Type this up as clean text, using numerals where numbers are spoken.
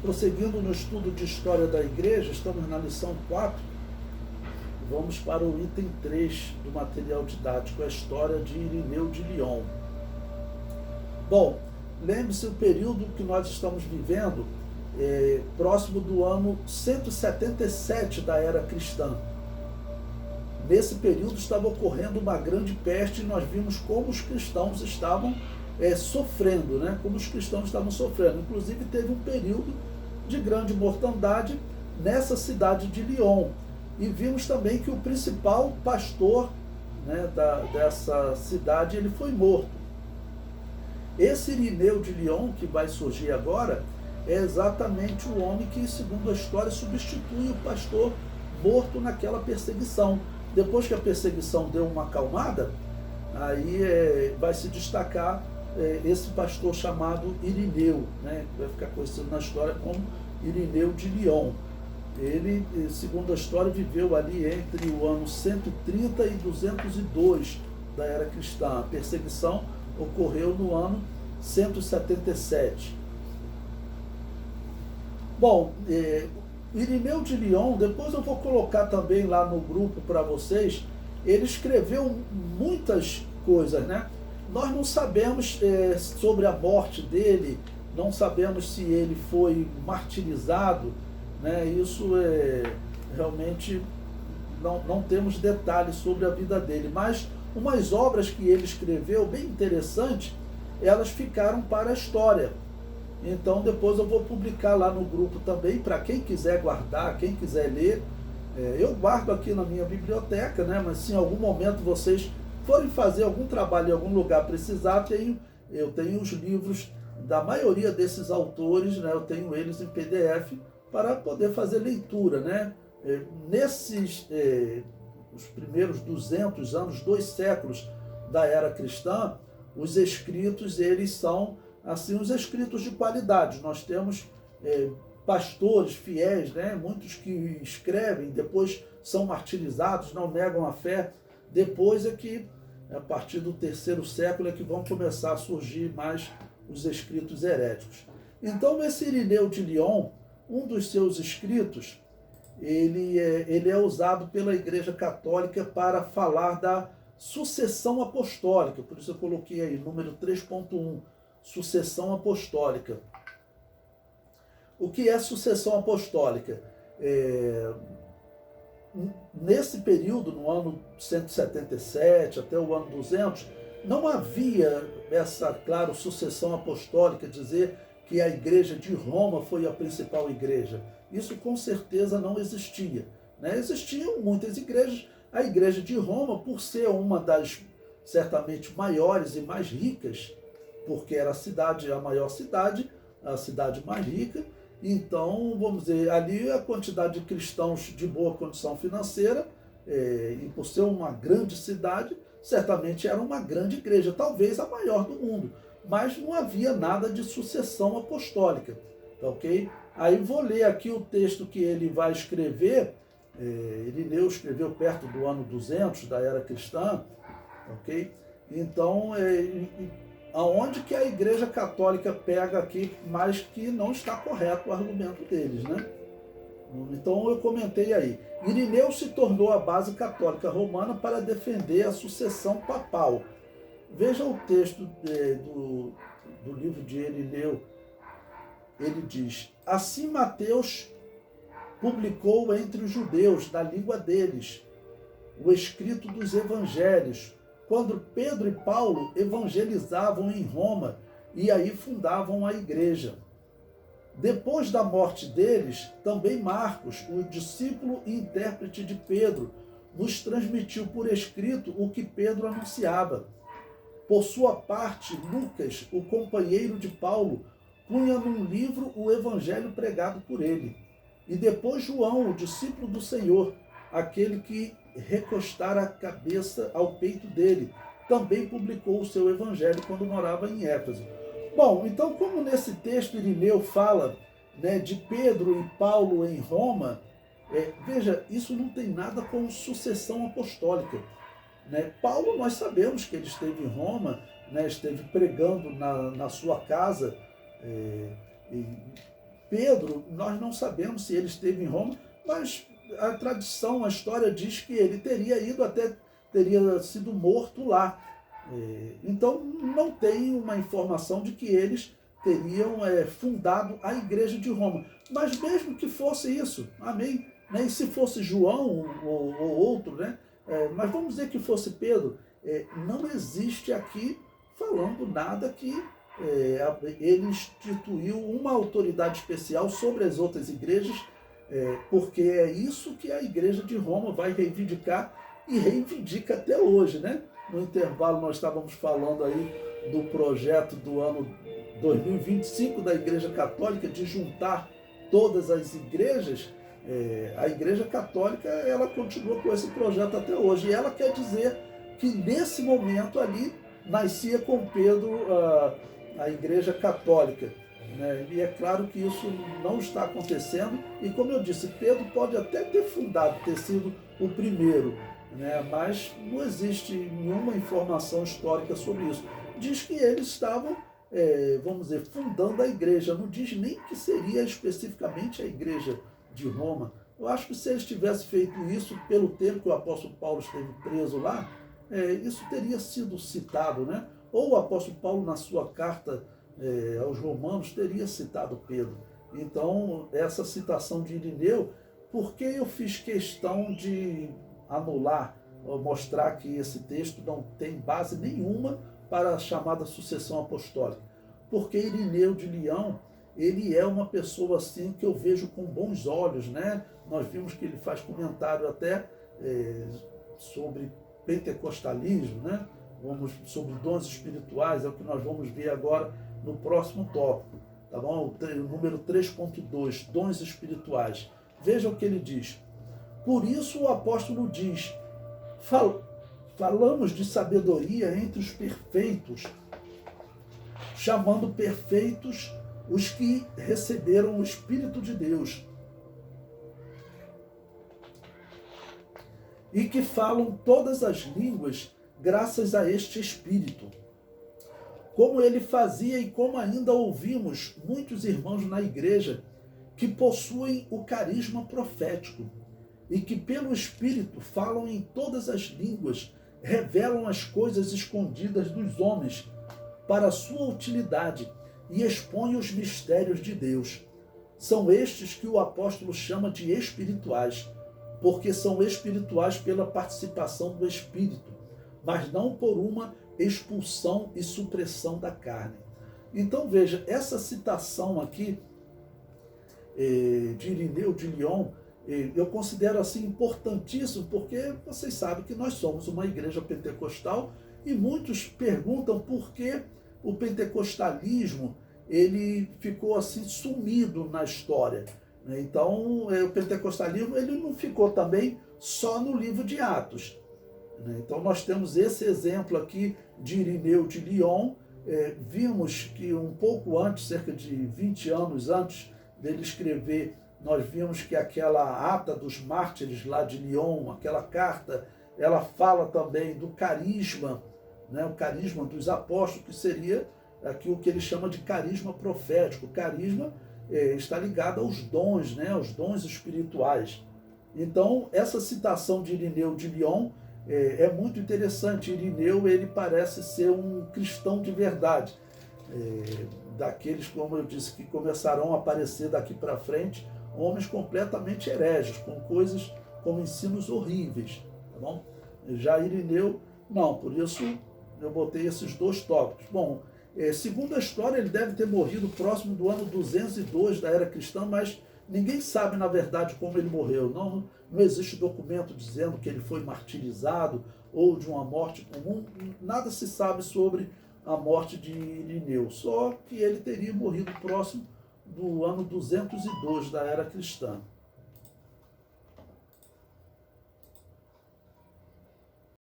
Prosseguindo no estudo de história da igreja, estamos na lição 4, vamos para o item 3 do material didático, a história de Irineu de Lyon. Bom, lembre-se o período que nós estamos vivendo, próximo do ano 177 da era cristã. Nesse período estava ocorrendo uma grande peste e nós vimos como os cristãos estavam sofrendo, né? Como os cristãos estavam sofrendo. Inclusive teve um período de grande mortandade nessa cidade de Lyon. E vimos também que o principal pastor, né, dessa cidade, ele foi morto. Esse Irineu de Lyon, que vai surgir agora, é exatamente o homem que, segundo a história, substitui o pastor morto naquela perseguição. Depois que a perseguição deu uma acalmada, aí vai se destacar esse pastor chamado Irineu, né, que vai ficar conhecido na história como Irineu de Lyon. Ele, segundo a história, viveu ali entre o ano 130 e 202 da era cristã. A perseguição ocorreu no ano 177. Bom, Irineu de Lyon, depois eu vou colocar também lá no grupo para vocês, ele escreveu muitas coisas, né? Nós não sabemos sobre a morte dele, não sabemos se ele foi martirizado, né? Isso realmente não temos detalhes sobre a vida dele, mas umas obras que ele escreveu, bem interessantes, elas ficaram para a história. Então depois eu vou publicar lá no grupo também, para quem quiser guardar, quem quiser ler. Eu guardo aqui na minha biblioteca, né? Mas se em algum momento vocês forem fazer algum trabalho em algum lugar precisar, eu tenho os livros da maioria desses autores, né? Eu tenho eles em PDF para poder fazer leitura, né? Nesses os primeiros 200 anos, 2 séculos da era cristã, os escritos, eles são assim, os escritos de qualidade. Nós temos pastores fiéis, né? Muitos que escrevem, depois são martirizados, não negam a fé. Depois é que, a partir do 3º século, é que vão começar a surgir mais os escritos heréticos. Então, esse Irineu de Lyon, um dos seus escritos, ele é usado pela Igreja Católica para falar da sucessão apostólica. Por isso eu coloquei aí, número 3.1, sucessão apostólica. O que é sucessão apostólica? Nesse período, no ano 177 até o ano 200, não havia essa, claro, sucessão apostólica, dizer que a igreja de Roma foi a principal igreja. Isso com certeza não existia, né? Existiam muitas igrejas. A igreja de Roma, por ser uma das certamente maiores e mais ricas, porque era a maior cidade, a cidade mais rica, então, vamos dizer, ali a quantidade de cristãos de boa condição financeira, e por ser uma grande cidade, certamente era uma grande igreja, talvez a maior do mundo, mas não havia nada de sucessão apostólica, tá ok? Aí vou ler aqui o texto que ele vai escrever. Irineu escreveu perto do ano 200 da era cristã, ok? Então, aonde que a Igreja Católica pega aqui, mas que não está correto o argumento deles, né? Então eu comentei aí. Irineu se tornou a base católica romana para defender a sucessão papal. Veja o texto do livro de Irineu. Ele diz: assim Mateus publicou entre os judeus, na língua deles, o escrito dos evangelhos, quando Pedro e Paulo evangelizavam em Roma e aí fundavam a igreja. Depois da morte deles, também Marcos, o discípulo e intérprete de Pedro, nos transmitiu por escrito o que Pedro anunciava. Por sua parte, Lucas, o companheiro de Paulo, punha num livro o evangelho pregado por ele. E depois João, o discípulo do Senhor, aquele que recostara a cabeça ao peito dele, também publicou o seu evangelho quando morava em Éfeso. Bom, então como nesse texto Irineu fala, né, de Pedro e Paulo em Roma, veja, isso não tem nada com sucessão apostólica, né? Paulo, nós sabemos que ele esteve em Roma, né, esteve pregando na sua casa, Pedro, nós não sabemos se ele esteve em Roma, mas a tradição, a história diz que ele teria ido até, teria sido morto lá. Então não tem uma informação de que eles teriam fundado a igreja de Roma. Mas mesmo que fosse isso, amém? Né? E se fosse João ou outro, né? Mas vamos dizer que fosse Pedro, não existe aqui falando nada que ele instituiu uma autoridade especial sobre as outras igrejas, porque é isso que a igreja de Roma vai reivindicar e reivindica até hoje, né? No intervalo nós estávamos falando aí do projeto do ano 2025 da Igreja Católica de juntar todas as igrejas. A Igreja Católica, ela continua com esse projeto até hoje, e ela quer dizer que nesse momento ali nascia com Pedro a Igreja Católica, né? E é claro que isso não está acontecendo, e como eu disse, Pedro pode até ter fundado, ter sido o primeiro, né? Mas não existe nenhuma informação histórica sobre isso. Diz que eles estavam, vamos dizer, fundando a igreja, não diz nem que seria especificamente a igreja de Roma. Eu acho que se eles tivessem feito isso pelo tempo que o apóstolo Paulo esteve preso lá, isso teria sido citado, né? Ou o apóstolo Paulo, na sua carta aos Romanos, teria citado Pedro. Então, essa citação de Irineu, por que eu fiz questão de anular, ou mostrar que esse texto não tem base nenhuma para a chamada sucessão apostólica? Porque Irineu de Lyon, ele é uma pessoa assim que eu vejo com bons olhos, né? Nós vimos que ele faz comentário até sobre pentecostalismo, né? Sobre dons espirituais, é o que nós vamos ver agora no próximo tópico, tá bom? O número 3.2, dons espirituais. Veja o que ele diz. Por isso o apóstolo diz, falamos de sabedoria entre os perfeitos, chamando perfeitos os que receberam o Espírito de Deus e que falam todas as línguas graças a este Espírito. Como ele fazia e como ainda ouvimos muitos irmãos na igreja que possuem o carisma profético e que pelo Espírito falam em todas as línguas, revelam as coisas escondidas dos homens para a sua utilidade e expõem os mistérios de Deus. São estes que o apóstolo chama de espirituais, porque são espirituais pela participação do Espírito, mas não por uma expulsão e supressão da carne. Então veja, essa citação aqui de Irineu de Lyon, eu considero assim importantíssimo, porque vocês sabem que nós somos uma igreja pentecostal e muitos perguntam por que o pentecostalismo ele ficou assim sumido na história. Então, o pentecostalismo ele não ficou também só no livro de Atos. Então, nós temos esse exemplo aqui de Irineu de Lyon. Vimos que um pouco antes, cerca de 20 anos antes dele escrever, nós vimos que aquela ata dos mártires lá de Lyon, aquela carta, ela fala também do carisma, né? O carisma dos apóstolos, que seria aqui o que ele chama de carisma profético. O carisma está ligado aos dons, né? Aos dons espirituais. Então, essa citação de Irineu de Lyon é muito interessante. Irineu, ele parece ser um cristão de verdade, daqueles, como eu disse, que começarão a aparecer daqui para frente, homens completamente hereges, com coisas como ensinos horríveis, tá bom? Já Irineu, não, por isso eu botei esses dois tópicos. Bom, segundo a história, ele deve ter morrido próximo do ano 202 da era cristã, mas ninguém sabe, na verdade, como ele morreu. Não existe documento dizendo que ele foi martirizado ou de uma morte comum. Nada se sabe sobre a morte de Irineu, só que ele teria morrido próximo do ano 202 da era cristã.